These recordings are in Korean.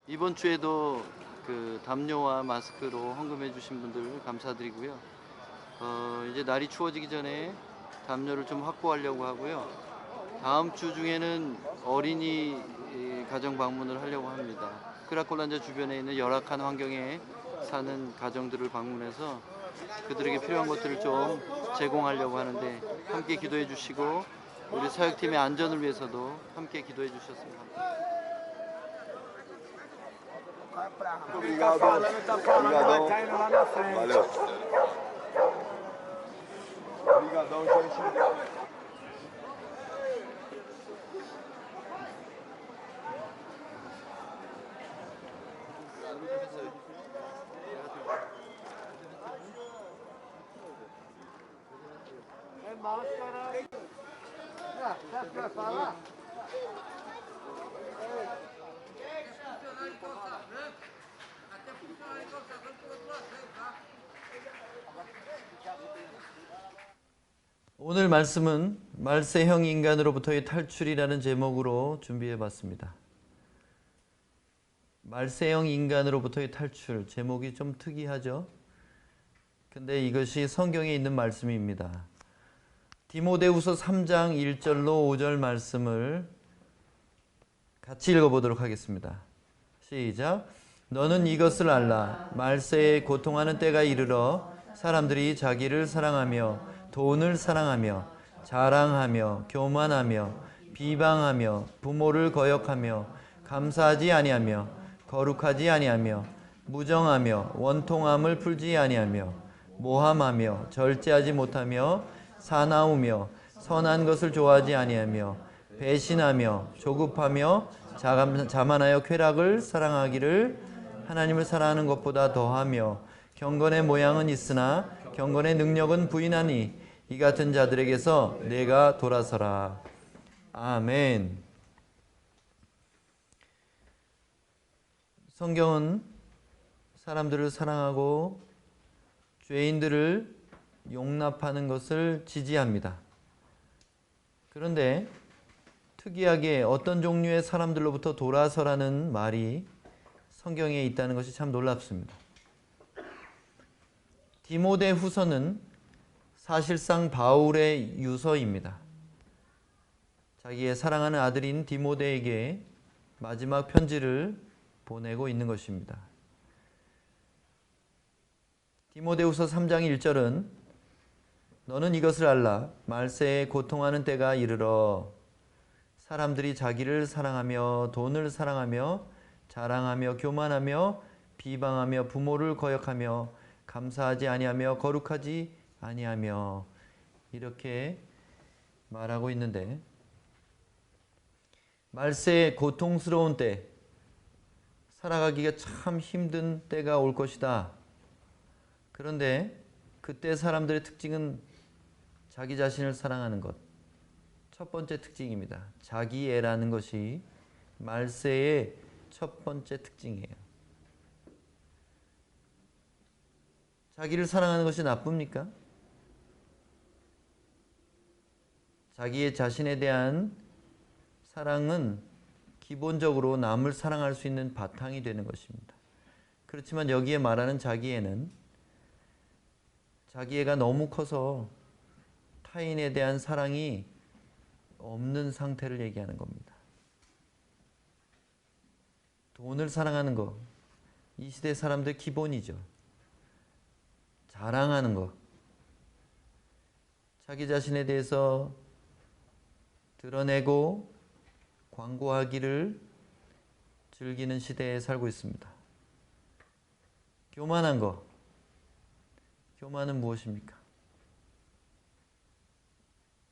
이번 주에도 그 담요와 마스크로 헌금해 주신 분들 감사드리고요. 이제 날이 추워지기 전에 담요를 좀 확보하려고 하고요. 다음 주 중에는 어린이 가정 방문을 하려고 합니다. 크라콜란자 주변에 있는 열악한 환경에 사는 가정들을 방문해서 그들에게 필요한 것들을 좀 제공하려고 하는데 함께 기도해 주시고 우리 사역팀의 안전을 위해서도 함께 기도해 주셨으면 합니다. Obrigado. Obrigadão. Valeu. Obrigadão, gente. 오늘 말씀은 말세형 인간으로부터의 탈출이라는 제목으로 준비해 봤습니다. 말세형 인간으로부터의 탈출, 제목이 좀 특이하죠? 근데 이것이 성경에 있는 말씀입니다. 디모데후서 3장 1절로 5절 말씀을 같이 읽어보도록 하겠습니다. 시작. 너는 이것을 알라. 말세에 고통하는 때가 이르러 사람들이 자기를 사랑하며 돈을 사랑하며 자랑하며 교만하며 비방하며 부모를 거역하며 감사하지 아니하며 거룩하지 아니하며 무정하며 원통함을 풀지 아니하며 모함하며 절제하지 못하며 사나우며 선한 것을 좋아하지 아니하며 배신하며 조급하며 자만하여 쾌락을 사랑하기를 하나님을 사랑하는 것보다 더하며 경건의 모양은 있으나 경건의 능력은 부인하니 이 같은 자들에게서 내가 돌아서라. 아멘. 성경은 사람들을 사랑하고 죄인들을 용납하는 것을 지지합니다. 그런데 특이하게 어떤 종류의 사람들로부터 돌아서라는 말이 성경에 있다는 것이 참 놀랍습니다. 디모데후서는 사실상 바울의 유서입니다. 자기의 사랑하는 아들인 디모데에게 마지막 편지를 보내고 있는 것입니다. 디모데후서 3장 1절은 너는 이것을 알라. 말세에 고통하는 때가 이르러 사람들이 자기를 사랑하며 돈을 사랑하며 자랑하며 교만하며 비방하며 부모를 거역하며 감사하지 아니하며 거룩하지 아니하며 이렇게 말하고 있는데 말세에 고통스러운 때 살아가기가 참 힘든 때가 올 것이다. 그런데 그때 사람들의 특징은 자기 자신을 사랑하는 것. 첫 번째 특징입니다. 자기애라는 것이 말세의 첫 번째 특징이에요. 자기를 사랑하는 것이 나쁩니까? 자기의 자신에 대한 사랑은 기본적으로 남을 사랑할 수 있는 바탕이 되는 것입니다. 그렇지만 여기에 말하는 자기애는 자기애가 너무 커서 타인에 대한 사랑이 없는 상태를 얘기하는 겁니다. 돈을 사랑하는 거, 이 시대 사람들 기본이죠. 자랑하는 거, 자기 자신에 대해서 드러내고 광고하기를 즐기는 시대에 살고 있습니다. 교만한 거, 교만은 무엇입니까?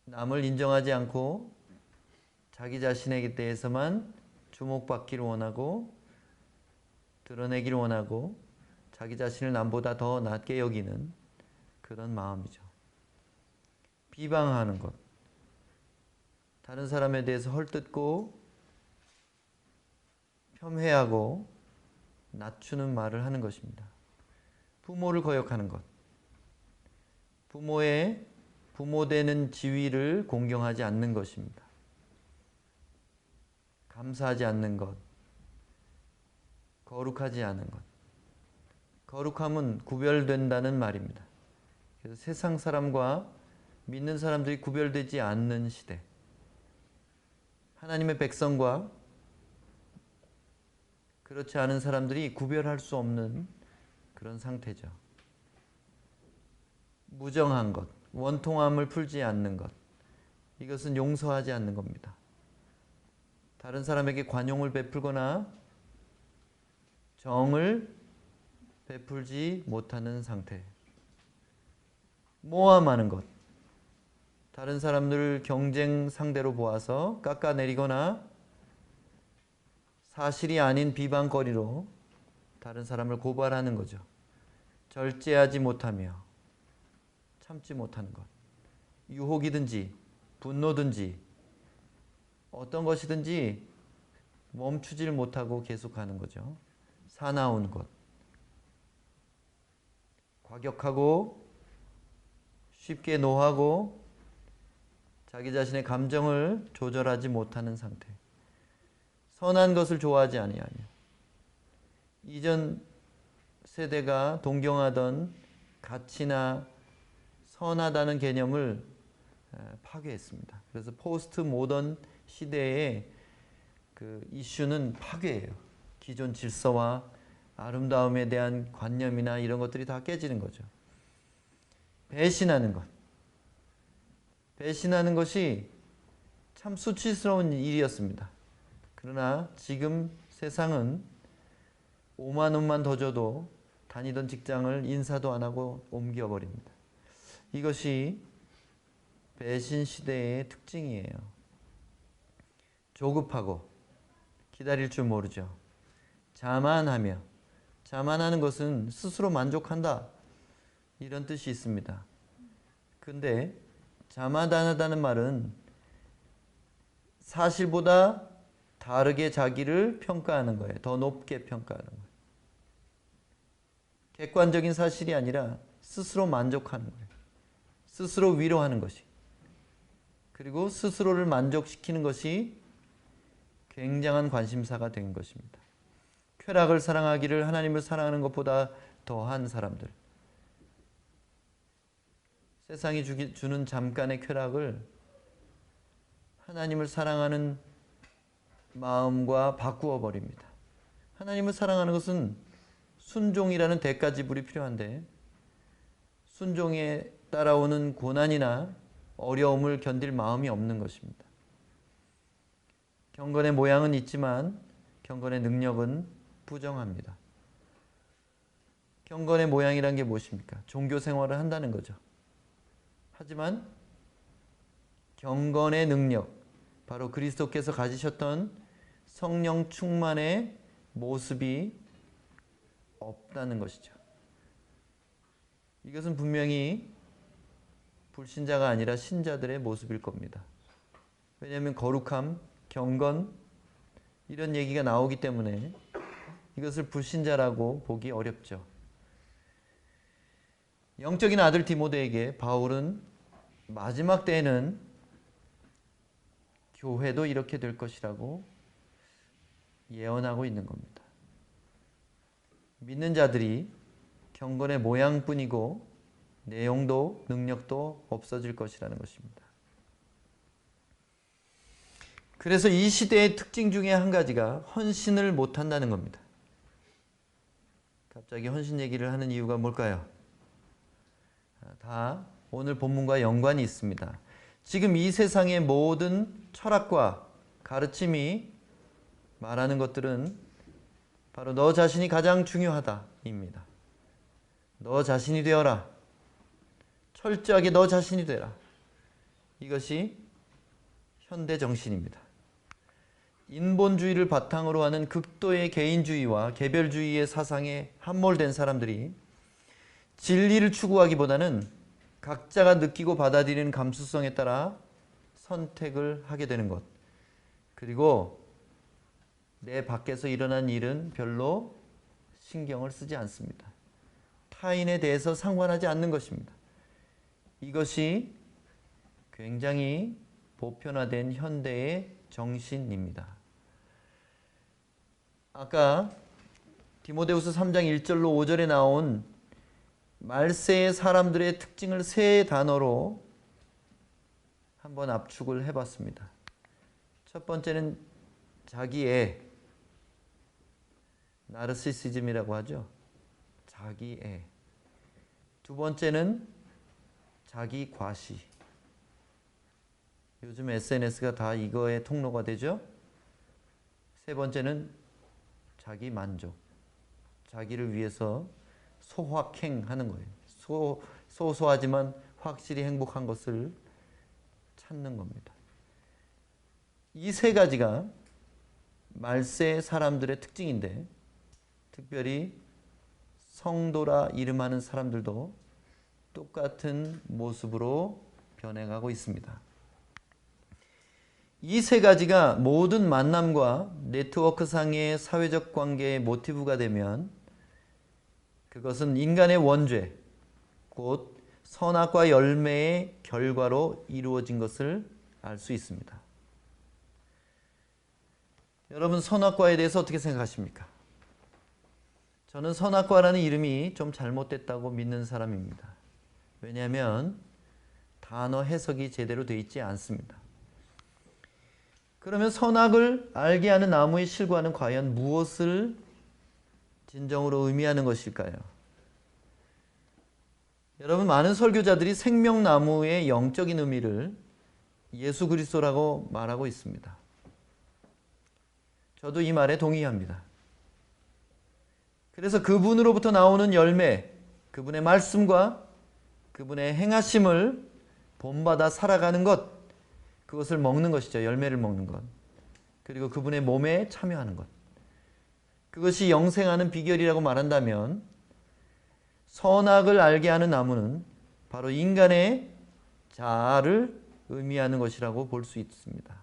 남을 인정하지 않고 자기 자신에 대해서만 주목받기를 원하고 드러내기를 원하고 자기 자신을 남보다 더 낮게 여기는 그런 마음이죠. 비방하는 것, 다른 사람에 대해서 헐뜯고 폄훼하고 낮추는 말을 하는 것입니다. 부모를 거역하는 것, 부모의 부모 되는 지위를 공경하지 않는 것입니다. 감사하지 않는 것, 거룩하지 않은 것. 거룩함은 구별된다는 말입니다. 그래서 세상 사람과 믿는 사람들이 구별되지 않는 시대. 하나님의 백성과 그렇지 않은 사람들이 구별할 수 없는 그런 상태죠. 무정한 것, 원통함을 풀지 않는 것. 이것은 용서하지 않는 겁니다. 다른 사람에게 관용을 베풀거나 정을 베풀지 못하는 상태. 모함하는 것. 다른 사람들을 경쟁 상대로 보아서 깎아내리거나 사실이 아닌 비방거리로 다른 사람을 고발하는 거죠. 절제하지 못하며 참지 못하는 것. 유혹이든지 분노든지 어떤 것이든지 멈추질 못하고 계속하는 거죠. 사나운 것. 과격하고 쉽게 노하고 자기 자신의 감정을 조절하지 못하는 상태. 선한 것을 좋아하지 아니하며 이전 세대가 동경하던 가치나 선하다는 개념을 파괴했습니다. 그래서 포스트 모던 시대의 그 이슈는 파괴예요. 기존 질서와 아름다움에 대한 관념이나 이런 것들이 다 깨지는 거죠. 배신하는 것. 배신하는 것이 참 수치스러운 일이었습니다. 그러나 지금 세상은 5만 원만 더 줘도 다니던 직장을 인사도 안 하고 옮겨버립니다. 이것이 배신 시대의 특징이에요. 조급하고 기다릴 줄 모르죠. 자만하며, 자만하는 것은 스스로 만족한다, 이런 뜻이 있습니다. 근데 자만하다는 말은 사실보다 다르게 자기를 평가하는 거예요. 더 높게 평가하는 거예요. 객관적인 사실이 아니라 스스로 만족하는 거예요. 스스로 위로하는 것이. 그리고 스스로를 만족시키는 것이 굉장한 관심사가 된 것입니다. 쾌락을 사랑하기를 하나님을 사랑하는 것보다 더한 사람들. 세상이 주는 잠깐의 쾌락을 하나님을 사랑하는 마음과 바꾸어 버립니다. 하나님을 사랑하는 것은 순종이라는 대가 지불이 필요한데 순종에 따라오는 고난이나 어려움을 견딜 마음이 없는 것입니다. 경건의 모양은 있지만 경건의 능력은 부정합니다. 경건의 모양이란 게 무엇입니까? 종교 생활을 한다는 거죠. 하지만 경건의 능력, 바로 그리스도께서 가지셨던 성령 충만의 모습이 없다는 것이죠. 이것은 분명히 불신자가 아니라 신자들의 모습일 겁니다. 왜냐하면 거룩함, 경건 이런 얘기가 나오기 때문에 이것을 불신자라고 보기 어렵죠. 영적인 아들 디모데에게 바울은 마지막 때에는 교회도 이렇게 될 것이라고 예언하고 있는 겁니다. 믿는 자들이 경건의 모양뿐이고 내용도 능력도 없어질 것이라는 것입니다. 그래서 이 시대의 특징 중에 한 가지가 헌신을 못한다는 겁니다. 갑자기 헌신 얘기를 하는 이유가 뭘까요? 다 오늘 본문과 연관이 있습니다. 지금 이 세상의 모든 철학과 가르침이 말하는 것들은 바로 너 자신이 가장 중요하다입니다. 너 자신이 되어라. 철저하게 너 자신이 되라. 이것이 현대 정신입니다. 인본주의를 바탕으로 하는 극도의 개인주의와 개별주의의 사상에 함몰된 사람들이 진리를 추구하기보다는 각자가 느끼고 받아들이는 감수성에 따라 선택을 하게 되는 것. 그리고 내 밖에서 일어난 일은 별로 신경을 쓰지 않습니다. 타인에 대해서 상관하지 않는 것입니다. 이것이 굉장히 보편화된 현대의 정신입니다. 아까 디모데후서 3장 1절로 5절에 나온 말세의 사람들의 특징을 세 단어로 한번 압축을 해봤습니다. 첫 번째는 자기애, 나르시시즘이라고 하죠. 자기애. 두 번째는 자기 과시. 요즘 SNS가 다 이거의 통로가 되죠. 세 번째는 자기 만족. 자기를 위해서 소확행하는 거예요. 소소하지만 확실히 행복한 것을 찾는 겁니다. 이 세 가지가 말세 사람들의 특징인데, 특별히 성도라 이름하는 사람들도 똑같은 모습으로 변해가고 있습니다. 이 세 가지가 모든 만남과 네트워크상의 사회적 관계의 모티브가 되면 그것은 인간의 원죄, 곧 선악과 열매의 결과로 이루어진 것을 알 수 있습니다. 여러분, 선악과에 대해서 어떻게 생각하십니까? 저는 선악과라는 이름이 좀 잘못됐다고 믿는 사람입니다. 왜냐하면 단어 해석이 제대로 되어 있지 않습니다. 그러면 선악을 알게 하는 나무의 실과는 과연 무엇을 진정으로 의미하는 것일까요? 여러분, 많은 설교자들이 생명나무의 영적인 의미를 예수 그리스도라고 말하고 있습니다. 저도 이 말에 동의합니다. 그래서 그분으로부터 나오는 열매, 그분의 말씀과 그분의 행하심을 본받아 살아가는 것, 그것을 먹는 것이죠. 열매를 먹는 것. 그리고 그분의 몸에 참여하는 것. 그것이 영생하는 비결이라고 말한다면 선악을 알게 하는 나무는 바로 인간의 자아를 의미하는 것이라고 볼 수 있습니다.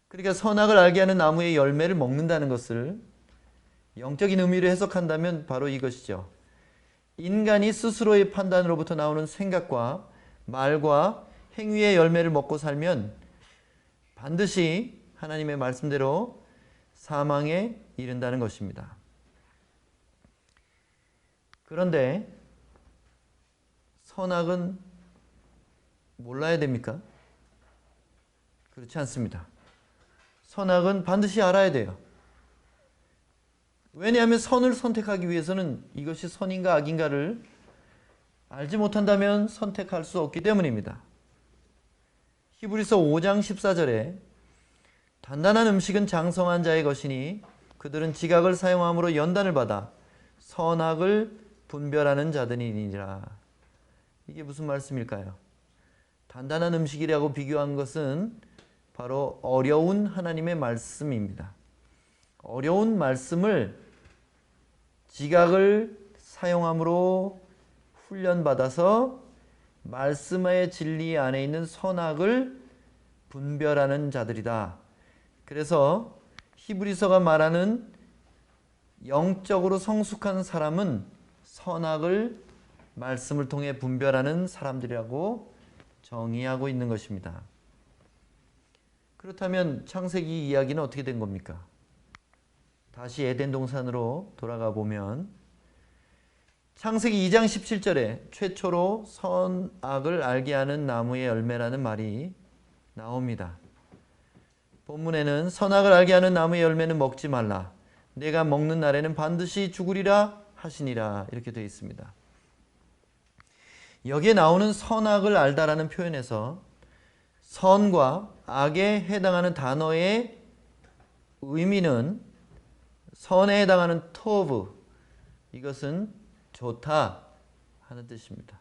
그러니까 선악을 알게 하는 나무의 열매를 먹는다는 것을 영적인 의미로 해석한다면 바로 이것이죠. 인간이 스스로의 판단으로부터 나오는 생각과 말과 행위의 열매를 먹고 살면 반드시 하나님의 말씀대로 사망에 이른다는 것입니다. 그런데 선악은 몰라야 됩니까? 그렇지 않습니다. 선악은 반드시 알아야 돼요. 왜냐하면 선을 선택하기 위해서는 이것이 선인가 악인가를 알지 못한다면 선택할 수 없기 때문입니다. 히브리서 5장 14절에 단단한 음식은 장성한 자의 것이니 그들은 지각을 사용함으로 연단을 받아 선악을 분별하는 자들이니라. 이게 무슨 말씀일까요? 단단한 음식이라고 비교한 것은 바로 어려운 하나님의 말씀입니다. 어려운 말씀을 지각을 사용함으로 훈련받아서 말씀의 진리 안에 있는 선악을 분별하는 자들이다. 그래서 히브리서가 말하는 영적으로 성숙한 사람은 선악을 말씀을 통해 분별하는 사람들이라고 정의하고 있는 것입니다. 그렇다면 창세기 이야기는 어떻게 된 겁니까? 다시 에덴 동산으로 돌아가 보면 창세기 2장 17절에 최초로 선악을 알게 하는 나무의 열매라는 말이 나옵니다. 본문에는 선악을 알게 하는 나무의 열매는 먹지 말라. 내가 먹는 날에는 반드시 죽으리라 하시니라. 이렇게 되어 있습니다. 여기에 나오는 선악을 알다라는 표현에서 선과 악에 해당하는 단어의 의미는 선에 해당하는 토브, 이것은 좋다 하는 뜻입니다.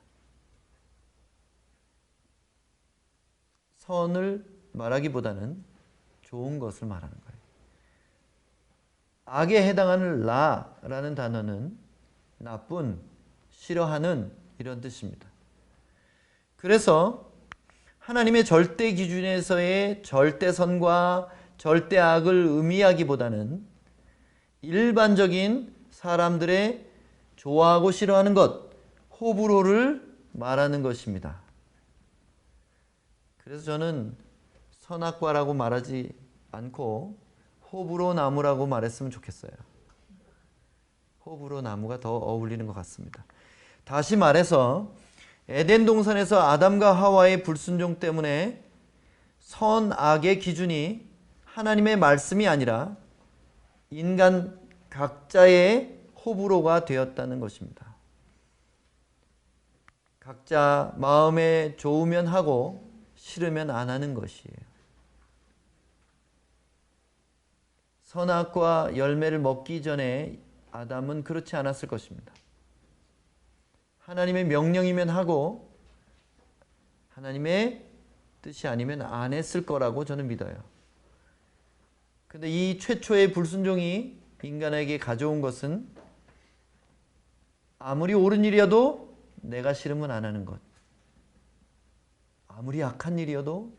선을 말하기보다는 좋은 것을 말하는 거예요. 악에 해당하는 라라는 단어는 나쁜, 싫어하는 이런 뜻입니다. 그래서 하나님의 절대 기준에서의 절대선과 절대악을 의미하기보다는 일반적인 사람들의 좋아하고 싫어하는 것, 호불호를 말하는 것입니다. 그래서 저는 선악과라고 말하지 않고 호불호 나무라고 말했으면 좋겠어요. 호불호 나무가 더 어울리는 것 같습니다. 다시 말해서 에덴 동산에서 아담과 하와의 불순종 때문에 선악의 기준이 하나님의 말씀이 아니라 인간 각자의 호불호가 되었다는 것입니다. 각자 마음에 좋으면 하고 싫으면 안 하는 것이에요. 선악과 열매를 먹기 전에 아담은 그렇지 않았을 것입니다. 하나님의 명령이면 하고 하나님의 뜻이 아니면 안 했을 거라고 저는 믿어요. 근데 이 최초의 불순종이 인간에게 가져온 것은 아무리 옳은 일이어도 내가 싫으면 안 하는 것. 아무리 악한 일이어도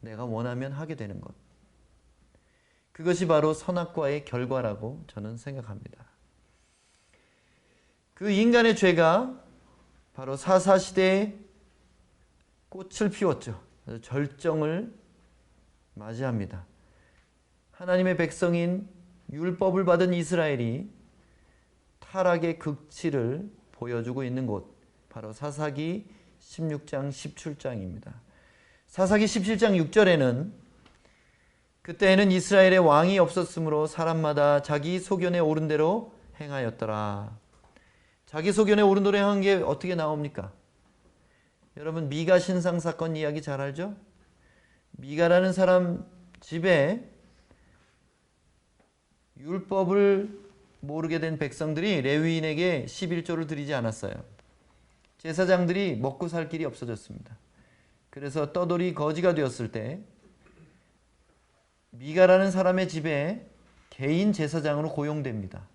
내가 원하면 하게 되는 것. 그것이 바로 선악과의 결과라고 저는 생각합니다. 그 인간의 죄가 바로 사사시대에 꽃을 피웠죠. 절정을 맞이합니다. 하나님의 백성인 율법을 받은 이스라엘이 타락의 극치를 보여주고 있는 곳, 바로 사사기 16장 17장입니다. 사사기 17장 6절에는 그때에는 이스라엘의 왕이 없었으므로 사람마다 자기 소견에 오른 대로 행하였더라. 자기 소견에 오른 대로 행한 게 어떻게 나옵니까? 여러분 미가 신상 사건 이야기 잘 알죠? 미가라는 사람 집에 율법을 모르게 된 백성들이 레위인에게 11조를 드리지 않았어요. 제사장들이 먹고 살 길이 없어졌습니다. 그래서 떠돌이 거지가 되었을 때 미가라는 사람의 집에 개인 제사장으로 고용됩니다.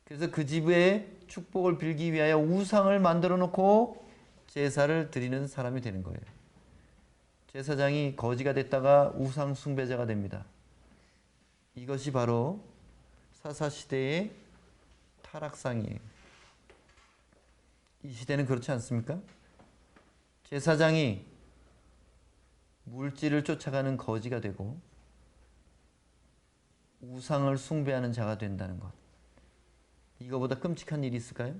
그래서 그 집에 축복을 빌기 위하여 우상을 만들어 놓고 제사를 드리는 사람이 되는 거예요. 제사장이 거지가 됐다가 우상 숭배자가 됩니다. 이것이 바로 사사시대의 타락상이에요. 이 시대는 그렇지 않습니까? 제사장이 물질을 쫓아가는 거지가 되고 우상을 숭배하는 자가 된다는 것. 이거보다 끔찍한 일이 있을까요?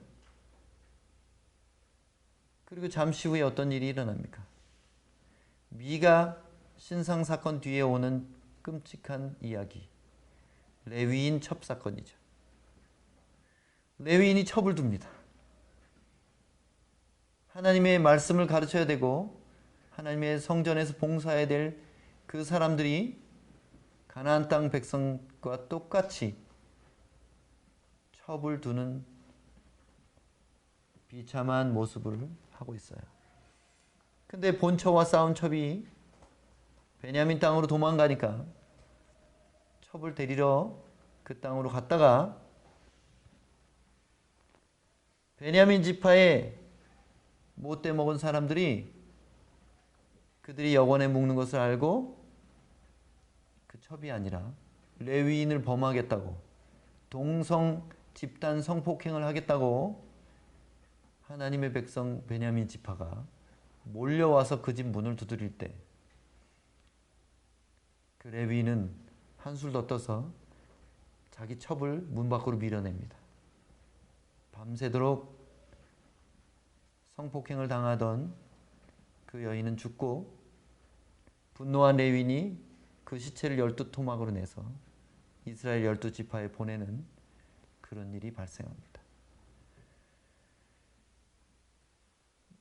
그리고 잠시 후에 어떤 일이 일어납니까? 미가 신상 사건 뒤에 오는 끔찍한 이야기. 레위인 첩 사건이죠. 레위인이 첩을 둡니다. 하나님의 말씀을 가르쳐야 되고 하나님의 성전에서 봉사해야 될 그 사람들이 가나안 땅 백성과 똑같이 첩을 두는 비참한 모습을 하고 있어요. 근데 본처와 싸운 첩이 베냐민 땅으로 도망가니까 첩을 데리러 그 땅으로 갔다가 베냐민 지파에 못돼 먹은 사람들이 그들이 여관에 묵는 것을 알고 그 첩이 아니라 레위인을 범하겠다고 동성 집단 성폭행을 하겠다고 하나님의 백성 베냐민 지파가 몰려와서 그 집 문을 두드릴 때 그 레위인은 한술 더 떠서 자기 첩을 문 밖으로 밀어냅니다. 밤새도록 성폭행을 당하던 그 여인은 죽고 분노한 레위인이 그 시체를 12토막으로 내서 이스라엘 12지파에 보내는 그런 일이 발생합니다.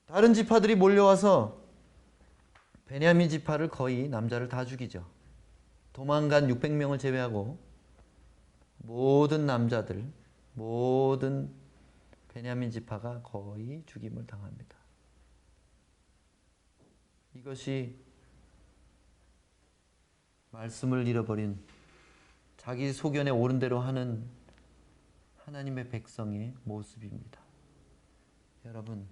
다른 지파들이 몰려와서 베냐민 지파를 거의 남자를 다 죽이죠. 도망간 600명을 제외하고 모든 남자들, 모든 베냐민 지파가 거의 죽임을 당합니다. 이것이 말씀을 잃어버린 자기 소견에 옳은 대로 하는 하나님의 백성의 모습입니다. 여러분,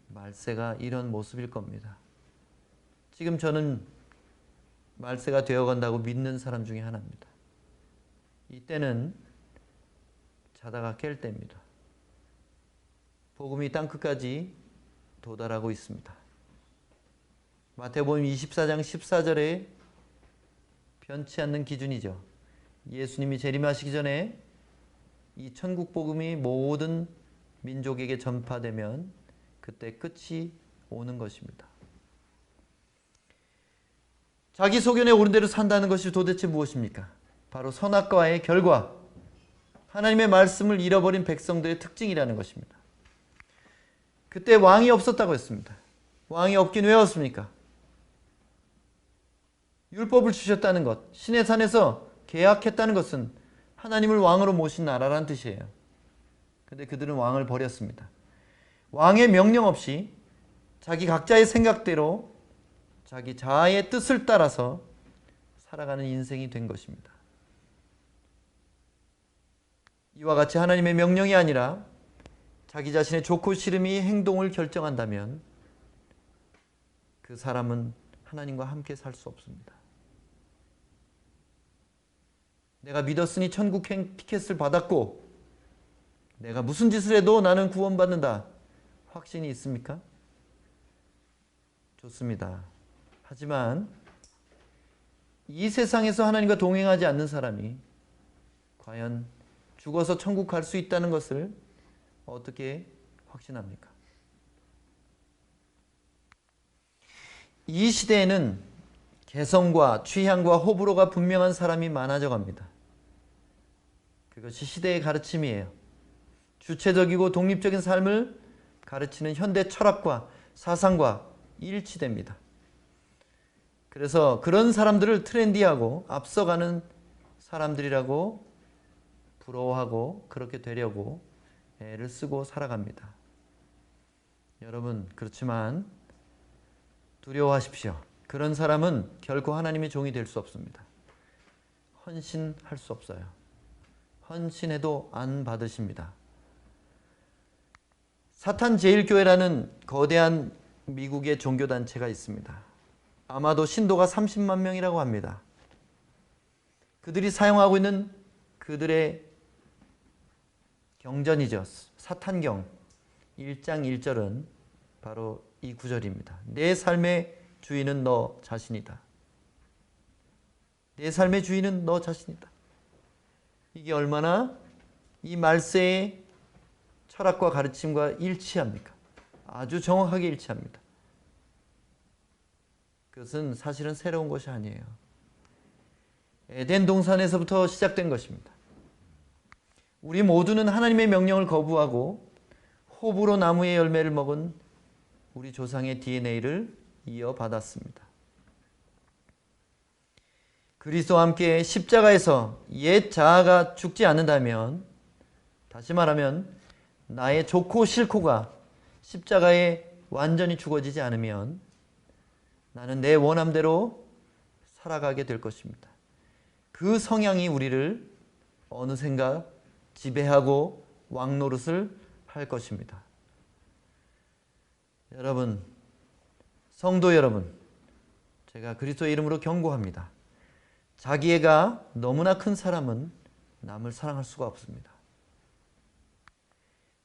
말세가 이런 모습일 겁니다. 지금 저는 말세가 되어간다고 믿는 사람 중에 하나입니다. 이때는 자다가 깰 때입니다. 복음이 땅끝까지 도달하고 있습니다. 마태복음 24장 14절에 변치 않는 기준이죠. 예수님이 재림하시기 전에 이 천국 복음이 모든 민족에게 전파되면 그때 끝이 오는 것입니다. 자기 소견에 옳은 대로 산다는 것이 도대체 무엇입니까? 바로 선악과의 결과, 하나님의 말씀을 잃어버린 백성들의 특징이라는 것입니다. 그때 왕이 없었다고 했습니다. 왕이 없긴 왜 없습니까? 율법을 주셨다는 것, 신의 산에서 계약했다는 것은 하나님을 왕으로 모신 나라란 뜻이에요. 근데 그들은 왕을 버렸습니다. 왕의 명령 없이 자기 각자의 생각대로 자기 자아의 뜻을 따라서 살아가는 인생이 된 것입니다. 이와 같이 하나님의 명령이 아니라 자기 자신의 좋고 싫음이 행동을 결정한다면 그 사람은 하나님과 함께 살 수 없습니다. 내가 믿었으니 천국 티켓을 받았고 내가 무슨 짓을 해도 나는 구원받는다. 확신이 있습니까? 좋습니다. 하지만 이 세상에서 하나님과 동행하지 않는 사람이 과연 죽어서 천국 갈 수 있다는 것을 어떻게 확신합니까? 이 시대에는 개성과 취향과 호불호가 분명한 사람이 많아져 갑니다. 그것이 시대의 가르침이에요. 주체적이고 독립적인 삶을 가르치는 현대 철학과 사상과 일치됩니다. 그래서 그런 사람들을 트렌디하고 앞서가는 사람들이라고 부러워하고 그렇게 되려고 애를 쓰고 살아갑니다. 여러분, 그렇지만 두려워하십시오. 그런 사람은 결코 하나님의 종이 될 수 없습니다. 헌신할 수 없어요. 헌신해도 안 받으십니다. 사탄 제일교회라는 거대한 미국의 종교단체가 있습니다. 아마도 신도가 30만 명이라고 합니다. 그들이 사용하고 있는 그들의 경전이죠. 사탄경 1장 1절은 바로 이 구절입니다. 내 삶의 주인은 너 자신이다. 내 삶의 주인은 너 자신이다. 이게 얼마나 이 말세의 철학과 가르침과 일치합니까? 아주 정확하게 일치합니다. 그것은 사실은 새로운 것이 아니에요. 에덴 동산에서부터 시작된 것입니다. 우리 모두는 하나님의 명령을 거부하고 호불호 나무의 열매를 먹은 우리 조상의 DNA를 이어받았습니다. 그리스도와 함께 십자가에서 옛 자아가 죽지 않는다면, 다시 말하면 나의 좋고 싫고가 십자가에 완전히 죽어지지 않으면 나는 내 원함대로 살아가게 될 것입니다. 그 성향이 우리를 어느샌가 지배하고 왕노릇을 할 것입니다. 여러분, 성도 여러분, 제가 그리스도의 이름으로 경고합니다. 자기애가 너무나 큰 사람은 남을 사랑할 수가 없습니다.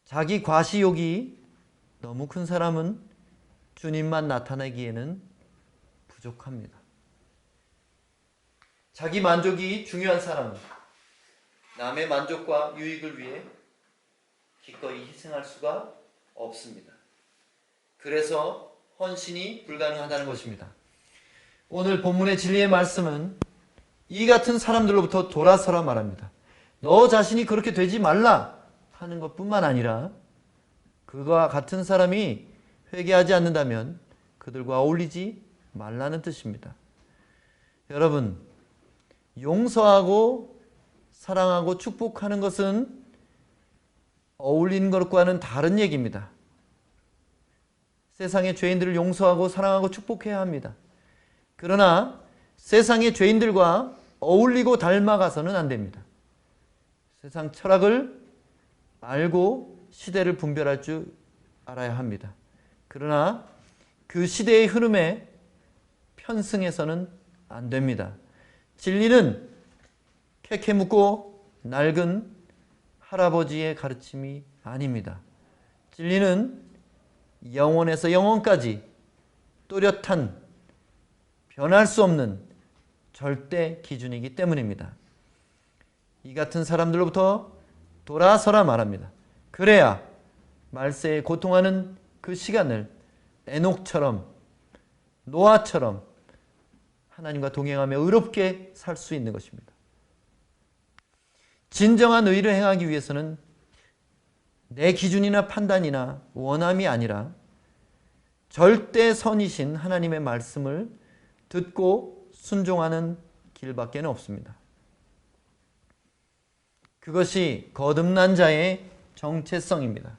자기 과시욕이 너무 큰 사람은 주님만 나타내기에는 부족합니다. 자기 만족이 중요한 사람은 남의 만족과 유익을 위해 기꺼이 희생할 수가 없습니다. 그래서 헌신이 불가능하다는 것입니다. 오늘 본문의 진리의 말씀은 이 같은 사람들로부터 돌아서라 말합니다. 너 자신이 그렇게 되지 말라 하는 것뿐만 아니라 그와 같은 사람이 회개하지 않는다면 그들과 어울리지 말라는 뜻입니다. 여러분, 용서하고 사랑하고 축복하는 것은 어울리는 것과는 다른 얘기입니다. 세상의 죄인들을 용서하고 사랑하고 축복해야 합니다. 그러나 세상의 죄인들과 어울리고 닮아가서는 안 됩니다. 세상 철학을 알고 시대를 분별할 줄 알아야 합니다. 그러나 그 시대의 흐름에 편승해서는 안 됩니다. 진리는 캐캐 묻고 낡은 할아버지의 가르침이 아닙니다. 진리는 영원에서 영원까지 또렷한 변할 수 없는 절대 기준이기 때문입니다. 이 같은 사람들로부터 돌아서라 말합니다. 그래야 말세에 고통하는 그 시간을 에녹처럼 노아처럼 하나님과 동행하며 의롭게 살 수 있는 것입니다. 진정한 의를 행하기 위해서는 내 기준이나 판단이나 원함이 아니라 절대 선이신 하나님의 말씀을 듣고 순종하는 길밖에 없습니다. 그것이 거듭난 자의 정체성입니다.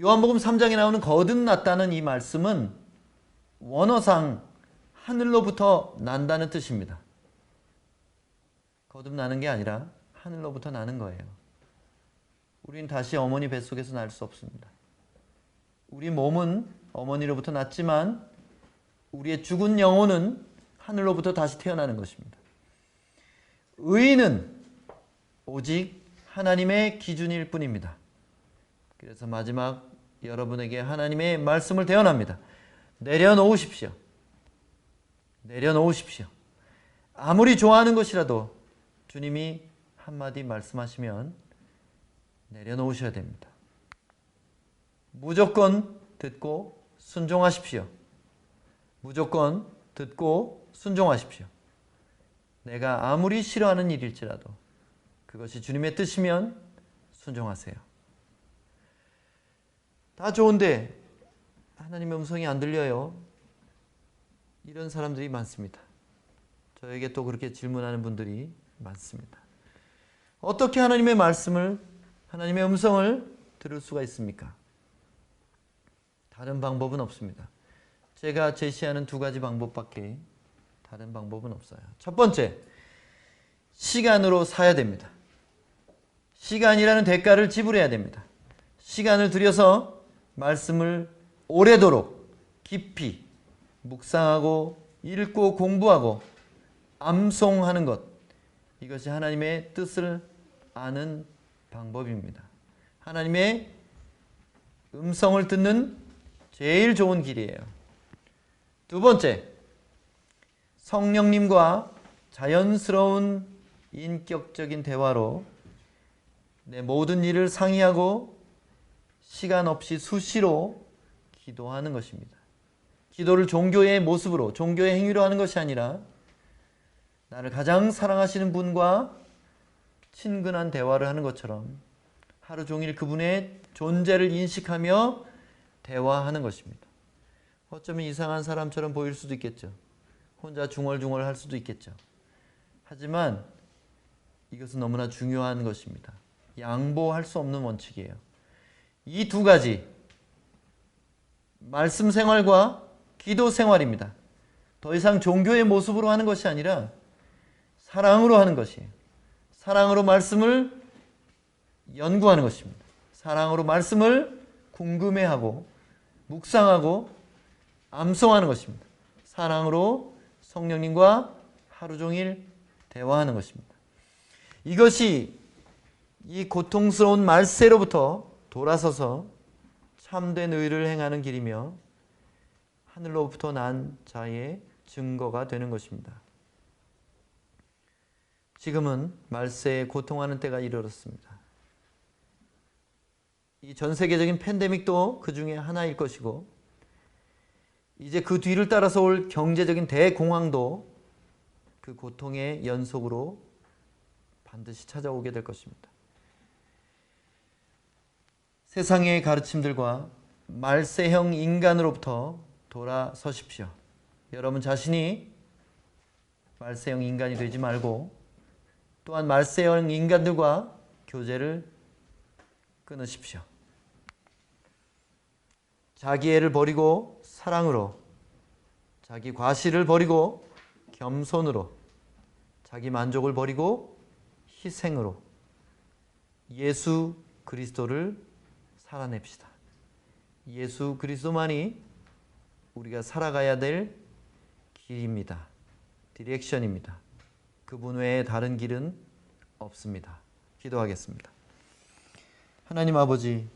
요한복음 3장에 나오는 거듭났다는 이 말씀은 원어상 하늘로부터 난다는 뜻입니다. 거듭나는 게 아니라 하늘로부터 나는 거예요. 우린 다시 어머니 뱃속에서 날 수 없습니다. 우리 몸은 어머니로부터 났지만 우리의 죽은 영혼은 하늘로부터 다시 태어나는 것입니다. 의인은 오직 하나님의 기준일 뿐입니다. 그래서 마지막 여러분에게 하나님의 말씀을 대언합니다. 내려놓으십시오. 내려놓으십시오. 아무리 좋아하는 것이라도 주님이 한마디 말씀하시면 내려놓으셔야 됩니다. 무조건 듣고 순종하십시오. 무조건 듣고 순종하십시오. 내가 아무리 싫어하는 일일지라도 그것이 주님의 뜻이면 순종하세요. 다 좋은데 하나님의 음성이 안 들려요. 이런 사람들이 많습니다. 저에게 또 그렇게 질문하는 분들이 많습니다. 어떻게 하나님의 말씀을, 하나님의 음성을 들을 수가 있습니까? 다른 방법은 없습니다. 제가 제시하는 두 가지 방법밖에 다른 방법은 없어요. 첫 번째, 시간으로 사야 됩니다. 시간이라는 대가를 지불해야 됩니다. 시간을 들여서 말씀을 오래도록 깊이 묵상하고 읽고 공부하고 암송하는 것, 이것이 하나님의 뜻을 아는 방법입니다. 하나님의 음성을 듣는 제일 좋은 길이에요. 두 번째, 성령님과 자연스러운 인격적인 대화로 내 모든 일을 상의하고 시간 없이 수시로 기도하는 것입니다. 기도를 종교의 모습으로, 종교의 행위로 하는 것이 아니라 나를 가장 사랑하시는 분과 친근한 대화를 하는 것처럼 하루 종일 그분의 존재를 인식하며 대화하는 것입니다. 어쩌면 이상한 사람처럼 보일 수도 있겠죠. 혼자 중얼중얼 할 수도 있겠죠. 하지만 이것은 너무나 중요한 것입니다. 양보할 수 없는 원칙이에요. 이 두 가지, 말씀 생활과 기도 생활입니다. 더 이상 종교의 모습으로 하는 것이 아니라 사랑으로 하는 것이에요. 사랑으로 말씀을 연구하는 것입니다. 사랑으로 말씀을 궁금해하고 묵상하고 암송하는 것입니다. 사랑으로 성령님과 하루 종일 대화하는 것입니다. 이것이 이 고통스러운 말세로부터 돌아서서 참된 의를 행하는 길이며 하늘로부터 난 자의 증거가 되는 것입니다. 지금은 말세에 고통하는 때가 이르렀습니다. 이 전 세계적인 팬데믹도 그 중에 하나일 것이고, 이제 그 뒤를 따라서 올 경제적인 대공황도 그 고통의 연속으로 반드시 찾아오게 될 것입니다. 세상의 가르침들과 말세형 인간으로부터 돌아서십시오. 여러분 자신이 말세형 인간이 되지 말고 또한 말세형 인간들과 교제를 끊으십시오. 자기애를 버리고 사랑으로, 자기 과시를 버리고 겸손으로, 자기 만족을 버리고 희생으로 예수 그리스도를 살아냅시다. 예수 그리스도만이 우리가 살아가야 될 길입니다. 디렉션입니다. 그분 외에 다른 길은 없습니다. 기도하겠습니다. 하나님 아버지,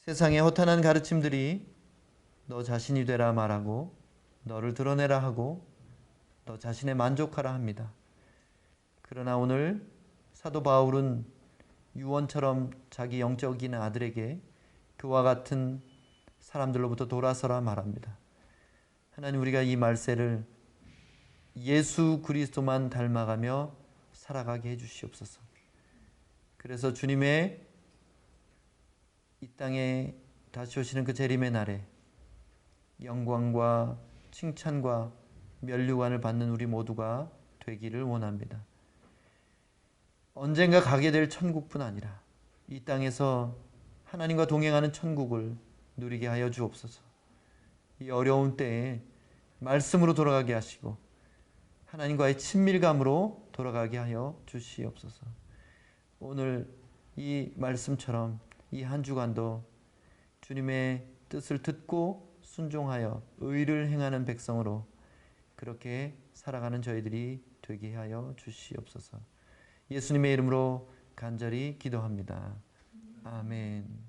세상의 허탄한 가르침들이 너 자신이 되라 말하고 너를 드러내라 하고 너 자신에 만족하라 합니다. 그러나 오늘 사도 바울은 유언처럼 자기 영적인 아들에게 그와 같은 사람들로부터 돌아서라 말합니다. 하나님, 우리가 이 말세를 예수 그리스도만 닮아가며 살아가게 해주시옵소서. 그래서 주님의 이 땅에 다시 오시는 그 재림의 날에 영광과 칭찬과 면류관을 받는 우리 모두가 되기를 원합니다. 언젠가 가게 될 천국뿐 아니라 이 땅에서 하나님과 동행하는 천국을 누리게 하여 주옵소서. 이 어려운 때에 말씀으로 돌아가게 하시고 하나님과의 친밀감으로 돌아가게 하여 주시옵소서. 오늘 이 말씀처럼 이 한 주간도 주님의 뜻을 듣고 순종하여 의를 행하는 백성으로 그렇게 살아가는 저희들이 되게 하여 주시옵소서. 예수님의 이름으로 간절히 기도합니다. 아멘.